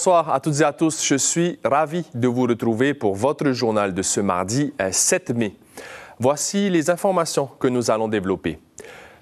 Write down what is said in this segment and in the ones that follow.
Bonsoir à toutes et à tous. Je suis ravi de vous retrouver pour votre journal de ce mardi 7 mai. Voici les informations que nous allons développer.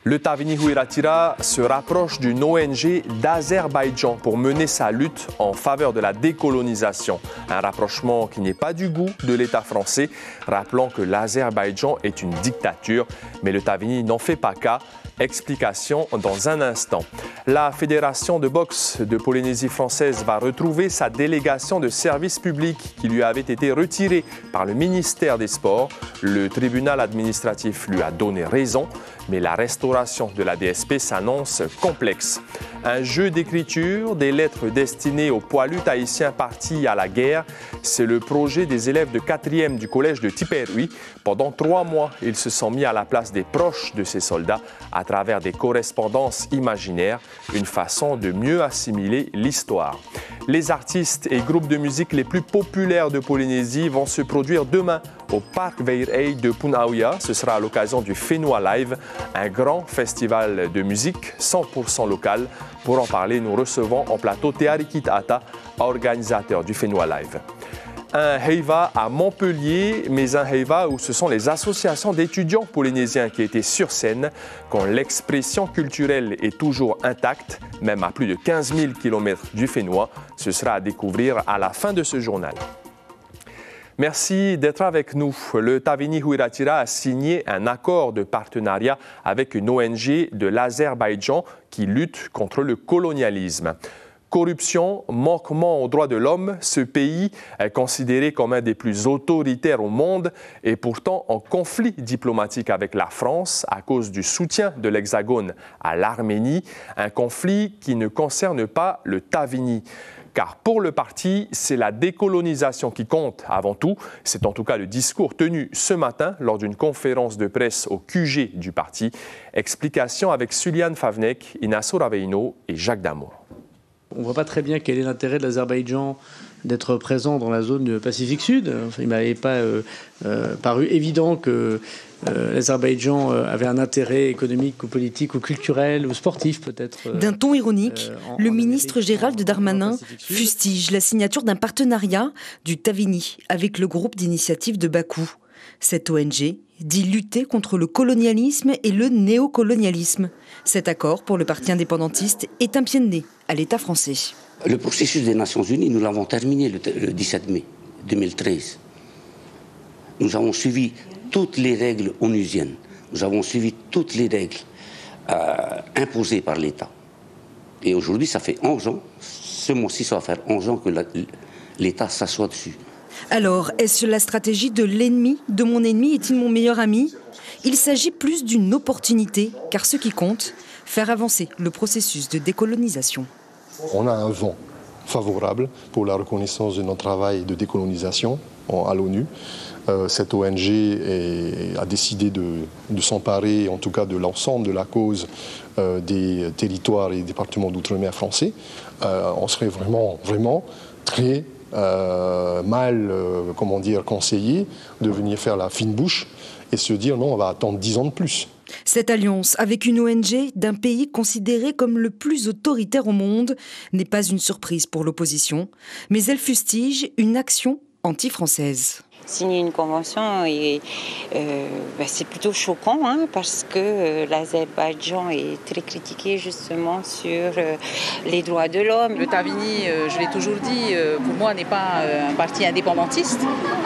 Le Tavini Huiratira se rapproche d'une ONG d'Azerbaïdjan pour mener sa lutte en faveur de la décolonisation. Un rapprochement qui n'est pas du goût de l'État français, rappelant que l'Azerbaïdjan est une dictature, mais le Tavini n'en fait pas cas. Explication dans un instant. La Fédération de boxe de Polynésie française va retrouver sa délégation de service public qui lui avait été retirée par le ministère des Sports. Le tribunal administratif lui a donné raison, mais la restauration de la DSP s'annonce complexe. Un jeu d'écriture, des lettres destinées aux poilus tahitiens partis à la guerre, c'est le projet des élèves de 4e du collège de Tiperui. Pendant 3 mois, ils se sont mis à la place des proches de ces soldats à travers des correspondances imaginaires, une façon de mieux assimiler l'histoire. Les artistes et groupes de musique les plus populaires de Polynésie vont se produire demain au Parc Veirei de Punaouia. Ce sera à l'occasion du Whenua Live, un grand festival de musique 100% local. Pour en parler, nous recevons en plateau Teariki Ata, organisateur du Whenua Live. Un heiva à Montpellier, mais un heiva où ce sont les associations d'étudiants polynésiens qui étaient sur scène, quand l'expression culturelle est toujours intacte, même à plus de 15 000 km du Whenua. Ce sera à découvrir à la fin de ce journal. Merci d'être avec nous. Le Tavini Huiratira a signé un accord de partenariat avec une ONG de l'Azerbaïdjan qui lutte contre le colonialisme. Corruption, manquement aux droits de l'homme, ce pays est considéré comme un des plus autoritaires au monde et pourtant en conflit diplomatique avec la France à cause du soutien de l'Hexagone à l'Arménie, un conflit qui ne concerne pas le Tavini. Car pour le parti, c'est la décolonisation qui compte avant tout. C'est en tout cas le discours tenu ce matin lors d'une conférence de presse au QG du parti. Explication avec Suliane Favnek, Inasso Raveino et Jacques Damour. On ne voit pas très bien quel est l'intérêt de l'Azerbaïdjan d'être présent dans la zone du Pacifique Sud. Enfin, il ne m'avait pas paru évident que l'Azerbaïdjan avait un intérêt économique ou politique ou culturel ou sportif peut-être. D'un ton ironique, le ministre Gérald Darmanin fustige la signature d'un partenariat du Tavini avec le groupe d'initiative de Bakou. Cette ONG dit lutter contre le colonialisme et le néocolonialisme. Cet accord pour le parti indépendantiste est un pied de nez à l'État français. Le processus des Nations Unies, nous l'avons terminé le 17 mai 2013. Nous avons suivi toutes les règles onusiennes. Nous avons suivi toutes les règles imposées par l'État. Et aujourd'hui, ça fait 11 ans, ce mois-ci, ça va faire 11 ans que l'État s'assoit dessus. Alors, est-ce la stratégie de l'ennemi de mon ennemi est-il mon meilleur ami ? Il s'agit plus d'une opportunité, car ce qui compte, faire avancer le processus de décolonisation. On a un vent favorable pour la reconnaissance de notre travail de décolonisation à l'ONU. Cette ONG a décidé de s'emparer, en tout cas de l'ensemble de la cause des territoires et départements d'outre-mer français. On serait vraiment très conseillé de venir faire la fine bouche et se dire non, on va attendre 10 ans de plus. Cette alliance avec une ONG d'un pays considéré comme le plus autoritaire au monde n'est pas une surprise pour l'opposition, mais elle fustige une action anti-française. Signer une convention, et c'est plutôt choquant parce que l'Azerbaïdjan est très critiqué justement sur les droits de l'homme. Le Tavini, je l'ai toujours dit, pour moi n'est pas un parti indépendantiste,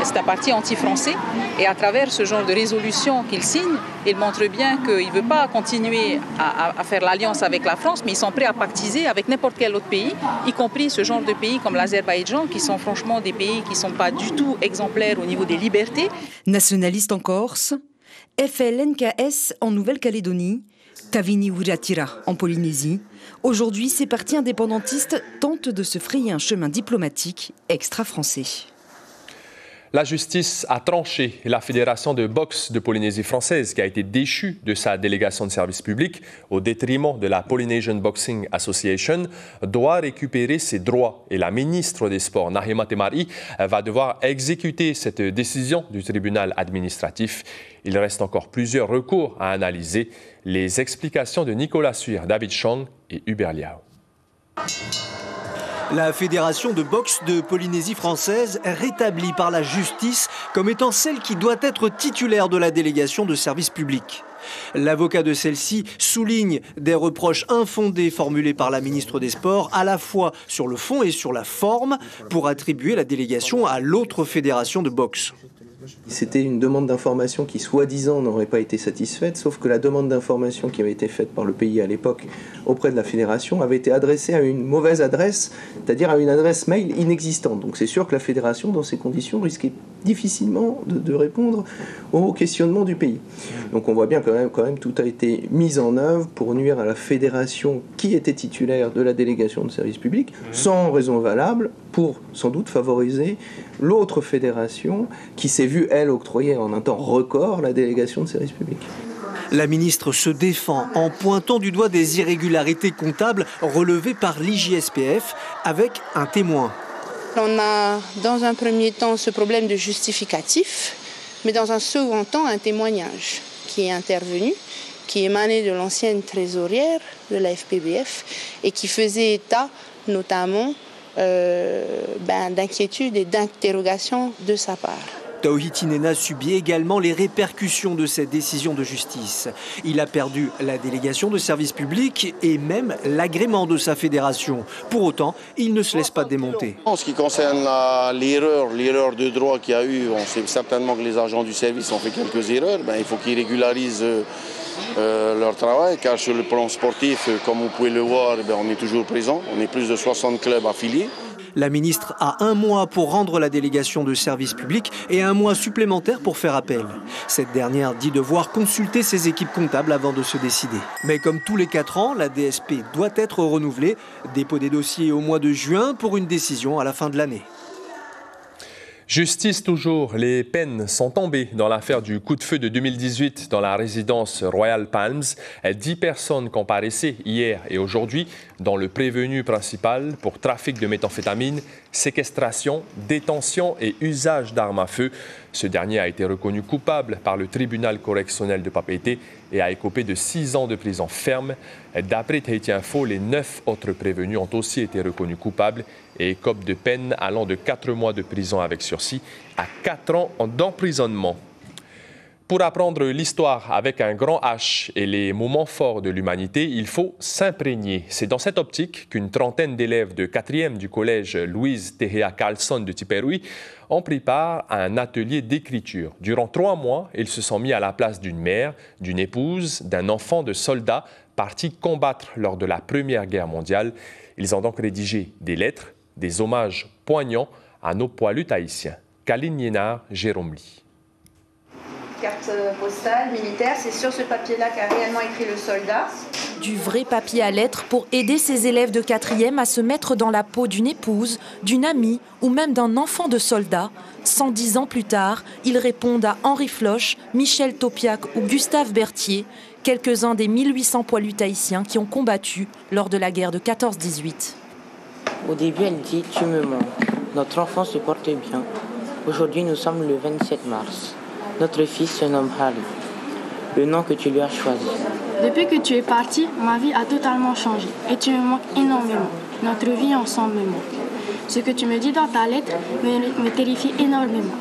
c'est un parti anti-français. Et à travers ce genre de résolution qu'il signe, il montre bien qu'il ne veut pas continuer à faire l'alliance avec la France, mais ils sont prêts à pactiser avec n'importe quel autre pays, y compris ce genre de pays comme l'Azerbaïdjan, qui sont franchement des pays qui ne sont pas du tout exemplaires au niveau des libertés. Nationaliste en Corse, FLNKS en Nouvelle-Calédonie, Tavini Huiratira en Polynésie. Aujourd'hui, ces partis indépendantistes tentent de se frayer un chemin diplomatique extra-français. La justice a tranché. La Fédération de boxe de Polynésie française, qui a été déchue de sa délégation de service public au détriment de la Polynesian Boxing Association, doit récupérer ses droits. Et la ministre des Sports, Nahima Temari, va devoir exécuter cette décision du tribunal administratif. Il reste encore plusieurs recours à analyser. Les explications de Nicolas Suir, David Chong et Hubert Liao. La Fédération de boxe de Polynésie française est rétablie par la justice comme étant celle qui doit être titulaire de la délégation de service public. L'avocat de celle-ci souligne des reproches infondés formulés par la ministre des Sports à la fois sur le fond et sur la forme pour attribuer la délégation à l'autre fédération de boxe. C'était une demande d'information qui, soi-disant, n'aurait pas été satisfaite, sauf que la demande d'information qui avait été faite par le pays à l'époque auprès de la fédération avait été adressée à une mauvaise adresse, c'est-à-dire à une adresse mail inexistante. Donc c'est sûr que la fédération, dans ces conditions, risquait difficilement de répondre aux questionnements du pays. Donc on voit bien quand même tout a été mis en œuvre pour nuire à la fédération qui était titulaire de la délégation de service public, sans raison valable, pour sans doute favoriser l'autre fédération qui s'est vue, elle, octroyer en un temps record la délégation de service public. La ministre se défend en pointant du doigt des irrégularités comptables relevées par l'IJSPF avec un témoin. On a dans un premier temps ce problème de justificatif, mais dans un second temps un témoignage qui est intervenu, qui émanait de l'ancienne trésorière de la FPBF et qui faisait état notamment d'inquiétude et d'interrogation de sa part. Tauhiti Nena subit également les répercussions de cette décision de justice. Il a perdu la délégation de service public et même l'agrément de sa fédération. Pour autant, il ne se laisse pas démonter. En ce qui concerne l'erreur de droit qu'il y a eu, on sait certainement que les agents du service ont fait quelques erreurs. Il faut qu'ils régularisent leur travail, car sur le plan sportif, comme vous pouvez le voir, on est toujours présent. On est plus de 60 clubs affiliés. La ministre a 1 mois pour rendre la délégation de service public et 1 mois supplémentaire pour faire appel. Cette dernière dit devoir consulter ses équipes comptables avant de se décider. Mais comme tous les 4 ans, la DSP doit être renouvelée. Dépôt des dossiers au mois de juin pour une décision à la fin de l'année. Justice toujours, les peines sont tombées dans l'affaire du coup de feu de 2018 dans la résidence Royal Palms. 10 personnes comparaissaient hier et aujourd'hui dans le prévenu principal pour trafic de méthamphétamine, séquestration, détention et usage d'armes à feu. Ce dernier a été reconnu coupable par le tribunal correctionnel de Papeete et a écopé de 6 ans de prison ferme. D'après Tahiti Info, les 9 autres prévenus ont aussi été reconnus coupables et écopent de peine allant de 4 mois de prison avec sursis à 4 ans d'emprisonnement. Pour apprendre l'histoire avec un grand H et les moments forts de l'humanité, il faut s'imprégner. C'est dans cette optique qu'une trentaine d'élèves de 4e du collège Louise Tehea Carlson de Tiperui ont pris part à un atelier d'écriture. Durant 3 mois, ils se sont mis à la place d'une mère, d'une épouse, d'un enfant de soldat parti combattre lors de la Première Guerre mondiale. Ils ont donc rédigé des lettres, des hommages poignants à nos poilus haïtiens. Kaline Liénard, Jérôme Lee. Carte postale militaire, c'est sur ce papier-là qu'a réellement écrit le soldat. Du vrai papier à lettres pour aider ses élèves de 4e à se mettre dans la peau d'une épouse, d'une amie ou même d'un enfant de soldat. 110 ans plus tard, ils répondent à Henri Floch, Michel Topiac ou Gustave Berthier, quelques-uns des 1800 poilus tahitiens qui ont combattu lors de la guerre de 14-18. Au début, elle dit « Tu me manques. Notre enfant se porte bien. Aujourd'hui, nous sommes le 27 mars. Notre fils se nomme Harry, le nom que tu lui as choisi. Depuis que tu es parti, ma vie a totalement changé et tu me manques énormément. Notre vie ensemble me manque. Ce que tu me dis dans ta lettre me terrifie énormément. »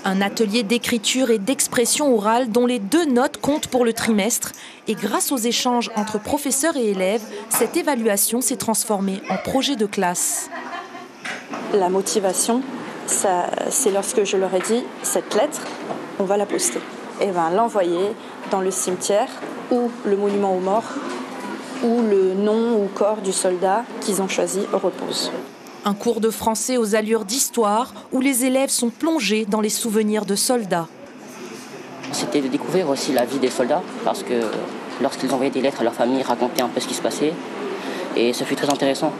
Un atelier d'écriture et d'expression orale dont les 2 notes comptent pour le trimestre. Et grâce aux échanges entre professeurs et élèves, cette évaluation s'est transformée en projet de classe. La motivation, c'est lorsque je leur ai dit « cette lettre, on va la poster ». Et l'envoyer dans le cimetière où le monument aux morts, où le nom ou corps du soldat qu'ils ont choisi repose. Un cours de français aux allures d'histoire où les élèves sont plongés dans les souvenirs de soldats. C'était de découvrir aussi la vie des soldats parce que lorsqu'ils envoyaient des lettres à leur famille, ils racontaient un peu ce qui se passait et ce fut très intéressant.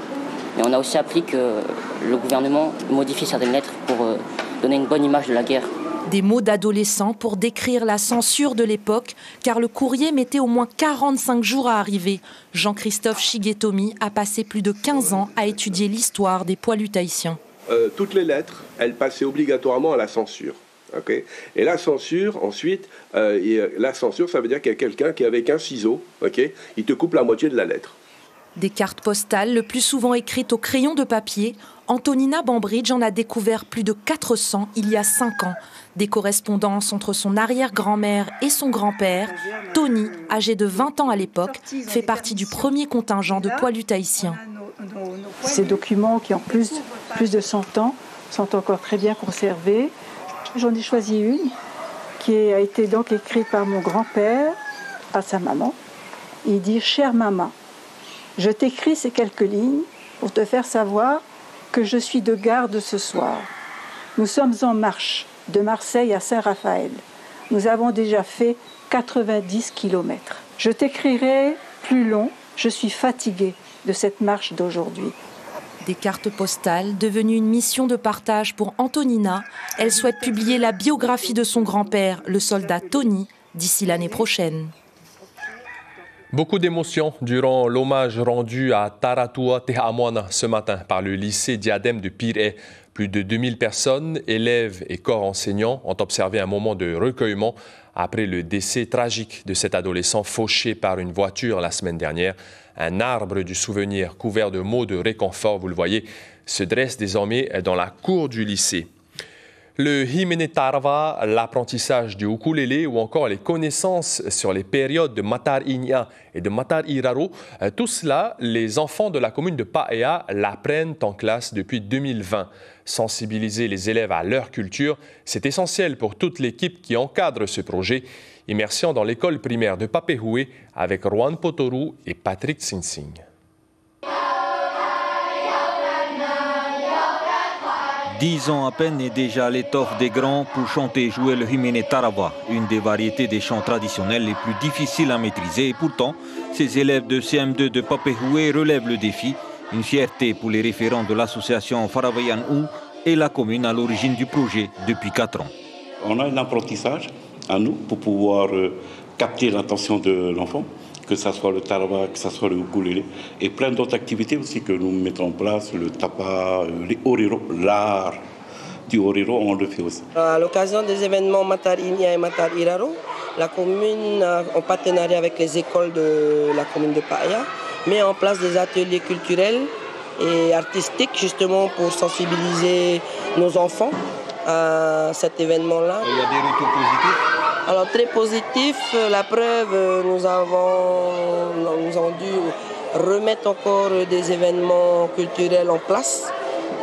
Mais on a aussi appris que le gouvernement modifie certaines lettres pour donner une bonne image de la guerre. Des mots d'adolescents pour décrire la censure de l'époque, car le courrier mettait au moins 45 jours à arriver. Jean-Christophe Chigetomi a passé plus de 15 ans à étudier l'histoire des poilus tahitiens. Toutes les lettres, elles passaient obligatoirement à la censure. Okay. Et la censure, ensuite, ça veut dire qu'il y a quelqu'un qui, avec un ciseau, il te coupe la moitié de la lettre. Des cartes postales, le plus souvent écrites au crayon de papier, Antonina Bambridge en a découvert plus de 400 il y a 5 ans. Des correspondances entre son arrière-grand-mère et son grand-père. Tony, âgé de 20 ans à l'époque, fait partie du premier contingent de poilus tahitiens. Ces documents qui ont plus de 100 ans sont encore très bien conservés. J'en ai choisi une qui a été donc écrite par mon grand-père à sa maman. Il dit « Chère maman, je t'écris ces quelques lignes pour te faire savoir que je suis de garde ce soir. Nous sommes en marche de Marseille à Saint-Raphaël. Nous avons déjà fait 90 km. Je t'écrirai plus long, je suis fatiguée de cette marche d'aujourd'hui. » Des cartes postales, devenues une mission de partage pour Antonina. Elle souhaite publier la biographie de son grand-père, le soldat Tony, d'ici l'année prochaine. Beaucoup d'émotions durant l'hommage rendu à Taratua Te Amoana ce matin par le lycée Diadème de Pirée. Plus de 2000 personnes, élèves et corps enseignants ont observé un moment de recueillement après le décès tragique de cet adolescent fauché par une voiture la semaine dernière. Un arbre du souvenir couvert de mots de réconfort, vous le voyez, se dresse désormais dans la cour du lycée. Le himene tarava, l'apprentissage du ukulélé ou encore les connaissances sur les périodes de Matar Inya et de Matar Iraro, tout cela, les enfants de la commune de Paea l'apprennent en classe depuis 2020. Sensibiliser les élèves à leur culture, c'est essentiel pour toute l'équipe qui encadre ce projet. Immersion dans l'école primaire de Papehoué avec Juan Potoru et Patrick Sinsing. 10 ans à peine et déjà l'étoffe des grands pour chanter et jouer le himene tarava, une des variétés des chants traditionnels les plus difficiles à maîtriser. Et pourtant, ces élèves de CM2 de Papehoué relèvent le défi. Une fierté pour les référents de l'association Faravayan Ou et la commune à l'origine du projet depuis 4 ans. On a un apprentissage à nous pour pouvoir capter l'attention de l'enfant, que ce soit le tarava, que ce soit le ukulélé, et plein d'autres activités aussi que nous mettons en place, le tapa, les oriro, l'art du oriro, on le fait aussi. À l'occasion des événements Matar Inya et Matar Iraro, la commune, en partenariat avec les écoles de la commune de Paea, met en place des ateliers culturels et artistiques justement pour sensibiliser nos enfants à cet événement-là. Il y a des retours positifs? Alors très positif, la preuve, nous avons dû remettre encore des événements culturels en place,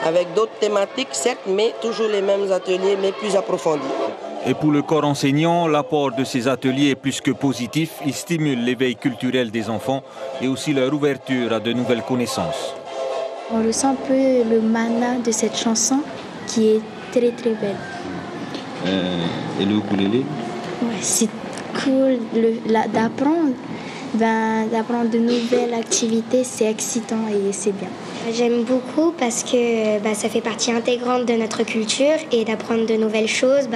avec d'autres thématiques certes, mais toujours les mêmes ateliers, mais plus approfondis. Et pour le corps enseignant, l'apport de ces ateliers est plus que positif. Il stimule l'éveil culturel des enfants et aussi leur ouverture à de nouvelles connaissances. On ressent un peu le mana de cette chanson qui est très très belle. Et le ukulélé? Ouais, c'est cool d'apprendre. D'apprendre de nouvelles activités, c'est excitant et c'est bien. J'aime beaucoup parce que ça fait partie intégrante de notre culture et d'apprendre de nouvelles choses,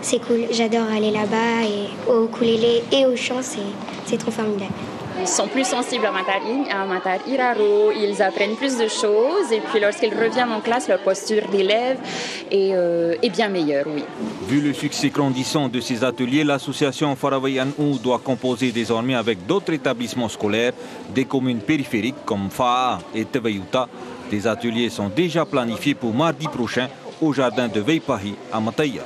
c'est cool. J'adore aller là-bas et au ukulélé et au chant, c'est trop formidable. Ils sont plus sensibles à Matar Iraro, ils apprennent plus de choses et puis lorsqu'ils reviennent en classe, leur posture d'élève est bien meilleure, oui. Vu le succès grandissant de ces ateliers, l'association Faravayan Ou doit composer désormais avec d'autres établissements scolaires des communes périphériques comme Faa et Tevayuta. Des ateliers sont déjà planifiés pour mardi prochain au jardin de Veipahi à Mataia.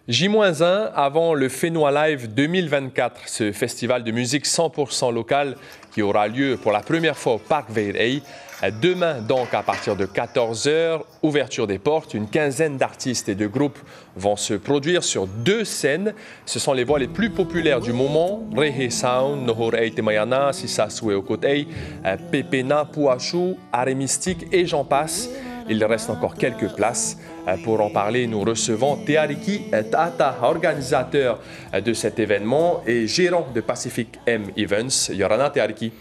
J-1 avant le Fenoa Live 2024, ce festival de musique 100% locale qui aura lieu pour la première fois au Parc Veirei. Demain, donc, à partir de 14h, ouverture des portes. Une quinzaine d'artistes et de groupes vont se produire sur 2 scènes. Ce sont les voix les plus populaires du moment. Rehe Sound, Nohorei Temayana, Sisasue Okotei, Pepena, Puachu, Arrêt Mystique et j'en passe. Il reste encore quelques places. Pour en parler, nous recevons Teariki Tata, organisateur de cet événement et gérant de Pacific M Events. Yorana Teariki.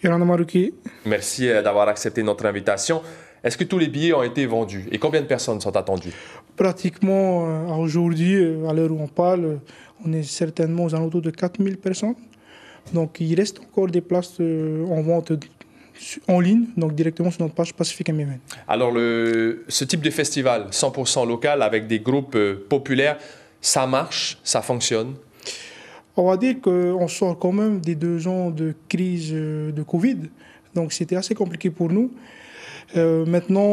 Yorana Maruki. Merci d'avoir accepté notre invitation. Est-ce que tous les billets ont été vendus et combien de personnes sont attendues? Pratiquement aujourd'hui, à l'heure où on parle, on est certainement aux alentours de 4000 personnes. Donc il reste encore des places en vente en ligne, donc directement sur notre page Pacific M Events. Alors ce type de festival 100% local avec des groupes populaires, ça marche, ça fonctionne? On va dire qu'on sort quand même des 2 ans de crise de Covid, donc c'était assez compliqué pour nous. Maintenant,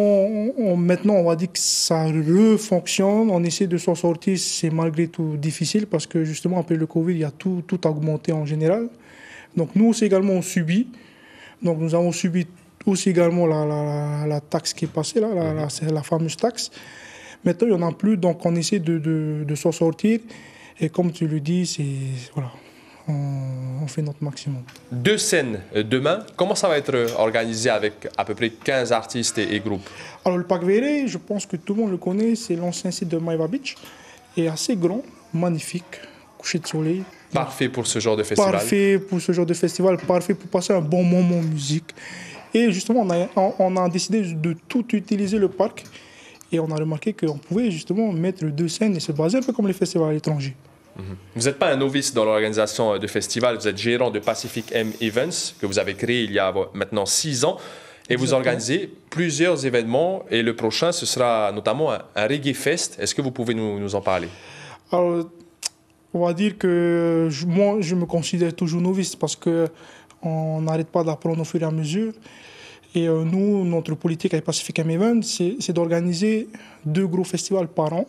on va dire que ça refonctionne, on essaie de s'en sortir, c'est malgré tout difficile parce que justement après le Covid, il y a tout augmenté en général. Donc nous aussi également on subit, donc nous avons subi aussi également la taxe qui est passée, c'est la fameuse taxe. Maintenant il n'y en a plus, donc on essaie de s'en sortir et comme tu le dis, voilà. On fait notre maximum. 2 scènes demain. Comment ça va être organisé avec à peu près 15 artistes et groupes? Alors le Parc Verey, je pense que tout le monde le connaît, c'est l'ancien site de Maiva Beach. Et assez grand, magnifique, coucher de soleil. Parfait pour ce genre de festival. Parfait pour ce genre de festival, parfait pour passer un bon moment en musique. Et justement, on a décidé de tout utiliser le parc. Et on a remarqué qu'on pouvait justement mettre 2 scènes et se baser un peu comme les festivals à l'étranger. Vous n'êtes pas un novice dans l'organisation de festivals, vous êtes gérant de Pacific M Events, que vous avez créé il y a maintenant 6 ans. Et vous organisez plusieurs événements. Et le prochain, ce sera notamment un Reggae Fest. Est-ce que vous pouvez nous en parler? Alors, on va dire que moi, je me considère toujours novice parce qu'on n'arrête pas d'apprendre au fur et à mesure. Et nous, notre politique avec Pacific M Events, c'est d'organiser 2 gros festivals par an,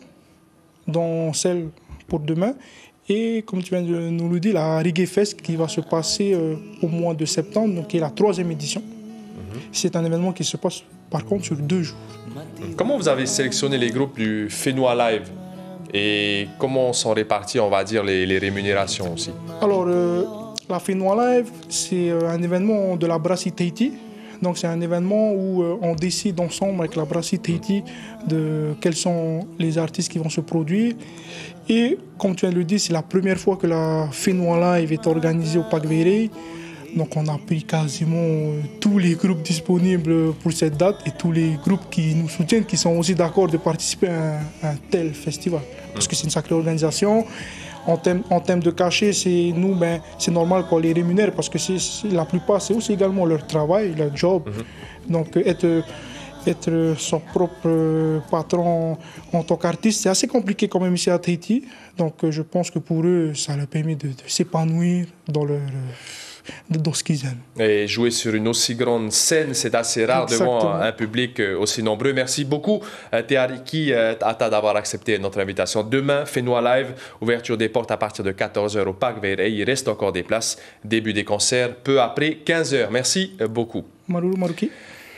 dont celle pour demain. Et comme tu viens de nous le dire, la Reggae Fest qui va se passer au mois de septembre, donc qui est la 3e édition. C'est un événement qui se passe par contre sur 2 jours. Comment vous avez sélectionné les groupes du Fénois Live et comment sont réparties, on va dire, les rémunérations aussi? Alors, la Fénois Live, c'est un événement de la brasserie Tahiti. Donc c'est un événement où on décide ensemble avec la brasserie Tahiti de quels sont les artistes qui vont se produire. Et comme tu viens de le dire, c'est la première fois que la Fénois Live est organisée au Parc Verey. Donc on a pris quasiment tous les groupes disponibles pour cette date et tous les groupes qui nous soutiennent, qui sont aussi d'accord de participer à un tel festival. Parce que c'est une sacrée organisation. En termes de cachet, c'est normal qu'on les rémunère parce que la plupart, c'est aussi également leur travail, leur job. Donc être son propre patron en tant qu'artiste, c'est assez compliqué quand même ici à Tahiti. Donc je pense que pour eux, ça leur permet de s'épanouir dans ce qu'ils aiment. Et jouer sur une aussi grande scène, c'est assez rare devant un public aussi nombreux. Merci beaucoup, Teariki Ata, d'avoir accepté notre invitation. Demain, Fénois Live, ouverture des portes à partir de 14h au Parc Verey. Il reste encore des places. Début des concerts peu après 15h. Merci beaucoup. Marulu Maruki.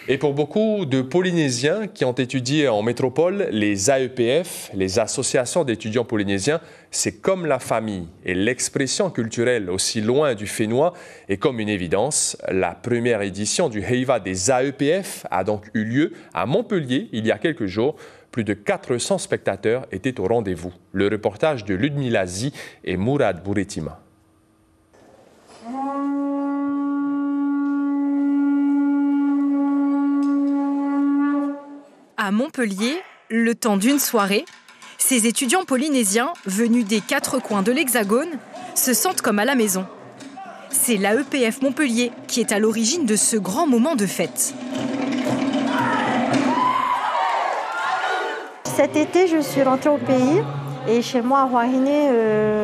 Et pour beaucoup de Polynésiens qui ont étudié en métropole, les AEPF, les associations d'étudiants polynésiens, c'est comme la famille. Et l'expression culturelle aussi loin du fénois est comme une évidence. La première édition du Heiva des AEPF a donc eu lieu à Montpellier il y a quelques jours. Plus de 400 spectateurs étaient au rendez-vous. Le reportage de Ludmila Zi et Mourad Bouretima. À Montpellier, le temps d'une soirée, ces étudiants polynésiens, venus des 4 coins de l'Hexagone, se sentent comme à la maison. C'est l'AEPF Montpellier qui est à l'origine de ce grand moment de fête. Cet été, je suis rentrée au pays et chez moi à Huahine,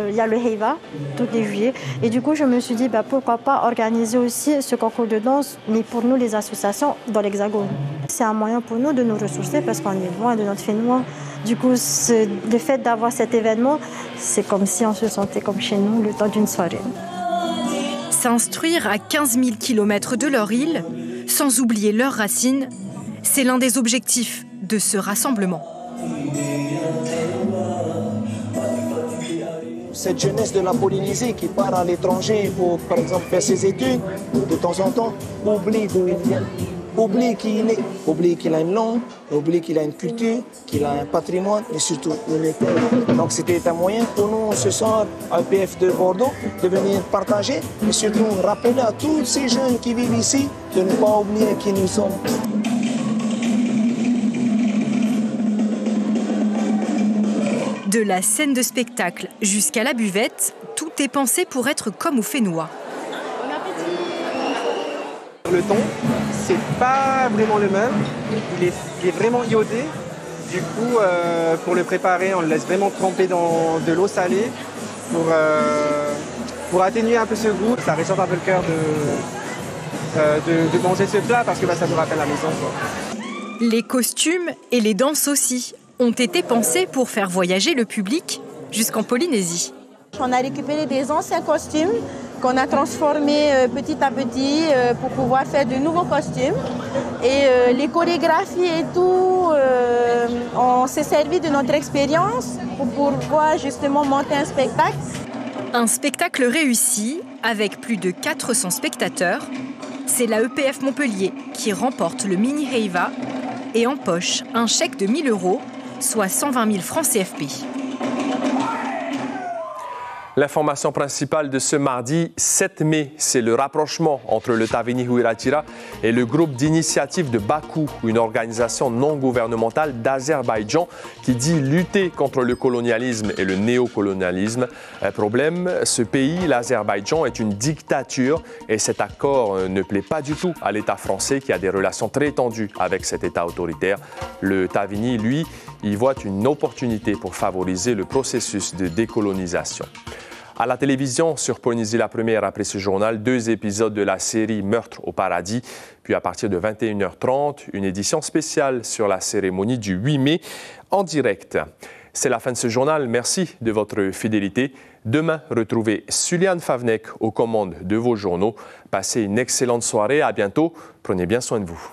il y a le Heiva, tout les juillet. Et du coup, je me suis dit, pourquoi pas organiser aussi ce concours de danse, mais pour nous, les associations dans l'Hexagone. C'est un moyen pour nous de nous ressourcer parce qu'on est loin de notre fénois. Du coup, le fait d'avoir cet événement, c'est comme si on se sentait comme chez nous le temps d'une soirée. S'instruire à 15 000 km de leur île, sans oublier leurs racines, c'est l'un des objectifs de ce rassemblement. Cette jeunesse de la Polynésie qui part à l'étranger pour, par exemple, faire ses études, de temps en temps, oublie qui il est, oublie qu'il a une langue, oublie qu'il a une culture, qu'il a un patrimoine, et surtout une école. Donc c'était un moyen pour nous, ce soir, à l'AEPF de Bordeaux, de venir partager, et surtout rappeler à tous ces jeunes qui vivent ici de ne pas oublier qui nous sommes. De la scène de spectacle jusqu'à la buvette, tout est pensé pour être comme au fénois. Le thon, c'est pas vraiment le même, il est vraiment iodé. Du coup, pour le préparer, on le laisse vraiment tremper dans de l'eau salée pour pour atténuer un peu ce goût. Ça réchauffe un peu le cœur de manger ce plat parce que ça nous rappelle la maison, quoi. Les costumes et les danses aussi ont été pensés pour faire voyager le public jusqu'en Polynésie. On a récupéré des anciens costumes qu'on a transformés petit à petit pour pouvoir faire de nouveaux costumes. Et les chorégraphies et tout, on s'est servi de notre expérience pour pouvoir justement monter un spectacle. Un spectacle réussi avec plus de 400 spectateurs. C'est la EPF Montpellier qui remporte le mini Heiva et empoche un chèque de 1 000 €, soit 120 000 francs CFP. L'information principale de ce mardi 7 mai, c'est le rapprochement entre le Tavini Huirattira et le groupe d'initiative de Bakou, une organisation non gouvernementale d'Azerbaïdjan qui dit lutter contre le colonialisme et le néocolonialisme. Un problème, ce pays, l'Azerbaïdjan, est une dictature et cet accord ne plaît pas du tout à l'État français qui a des relations très tendues avec cet État autoritaire. Le Tavini, lui, y voit une opportunité pour favoriser le processus de décolonisation. À la télévision, sur Polynésie la Première, après ce journal, 2 épisodes de la série Meurtre au paradis. Puis à partir de 21h30, une édition spéciale sur la cérémonie du 8 mai en direct. C'est la fin de ce journal. Merci de votre fidélité. Demain, retrouvez Suliane Favnek aux commandes de vos journaux. Passez une excellente soirée. À bientôt. Prenez bien soin de vous.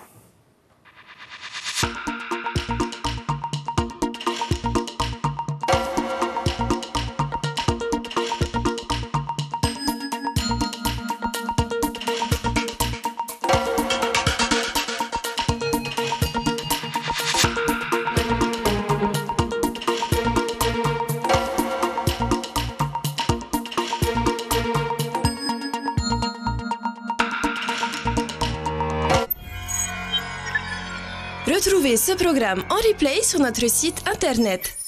Retrouvez ce programme en replay sur notre site internet.